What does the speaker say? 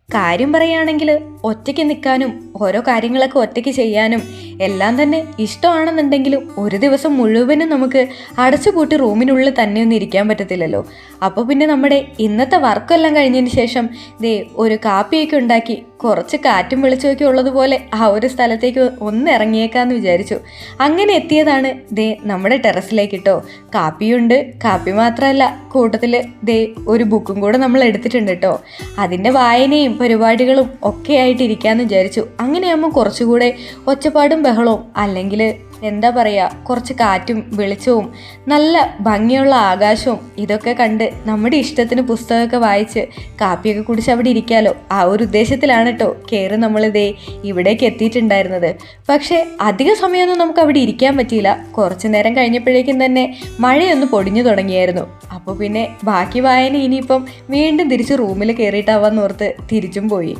കാര്യം പറയുകയാണെങ്കിൽ ഒറ്റയ്ക്ക് നിൽക്കാനും ഓരോ കാര്യങ്ങളൊക്കെ ഒറ്റയ്ക്ക് ചെയ്യാനും എല്ലാം തന്നെ ഇഷ്ടമാണെന്നുണ്ടെങ്കിലും ഒരു ദിവസം മുഴുവനും നമുക്ക് അടച്ചുപൂട്ടി റൂമിനുള്ളിൽ തന്നെ ഒന്നും ഇരിക്കാൻ പറ്റത്തില്ലല്ലോ. അപ്പോൾ പിന്നെ നമ്മുടെ ഇന്നത്തെ വർക്കെല്ലാം കഴിഞ്ഞതിന് ശേഷം ഒരു കാപ്പിയൊക്കെ ഉണ്ടാക്കി കുറച്ച് കാറ്റും വെളിച്ചമൊക്കെ ഉള്ളതുപോലെ ആ ഒരു സ്ഥലത്തേക്ക് ഒന്ന് ഇറങ്ങിയേക്കാന്ന് വിചാരിച്ചു. അങ്ങനെ എത്തിയതാണ് നമ്മുടെ ടെറസിലേക്ക് കേട്ടോ. കാപ്പിയുണ്ട്. കാപ്പി മാത്രമല്ല, കൂട്ടത്തിൽ ഒരു ബുക്കും കൂടെ നമ്മൾ എടുത്തിട്ടുണ്ട് കേട്ടോ. അതിൻ്റെ വായനയും പരിപാടികളും ഒക്കെ ആയിട്ട് ഇരിക്കാമെന്ന് വിചാരിച്ചു. അങ്ങനെയാകുമ്പോൾ കുറച്ചുകൂടെ ഒച്ചപ്പാടും ബഹളവും അല്ലെങ്കിൽ എന്താ പറയുക, കുറച്ച് കാറ്റും വെളിച്ചവും നല്ല ഭംഗിയുള്ള ആകാശവും ഇതൊക്കെ കണ്ട് നമ്മുടെ ഇഷ്ടത്തിന് പുസ്തകമൊക്കെ വായിച്ച് കാപ്പിയൊക്കെ കുടിച്ച് അവിടെ ഇരിക്കാമല്ലോ. ആ ഒരു ഉദ്ദേശത്തിലാണ് കേട്ടോ കയറി നമ്മളിതേ ഇവിടേക്ക് എത്തിയിട്ടുണ്ടായിരുന്നത്. പക്ഷേ അധിക സമയമൊന്നും നമുക്ക് അവിടെ ഇരിക്കാൻ പറ്റിയില്ല. കുറച്ച് നേരം കഴിഞ്ഞപ്പോഴേക്കും തന്നെ മഴയൊന്ന് പൊടിഞ്ഞു തുടങ്ങിയായിരുന്നു. അപ്പോൾ പിന്നെ ബാക്കി വായന ഇനിയിപ്പം വീണ്ടും തിരിച്ച് റൂമിൽ കയറിയിട്ടാവാന്ന് ഓർത്ത് തിരിച്ചും പോയി.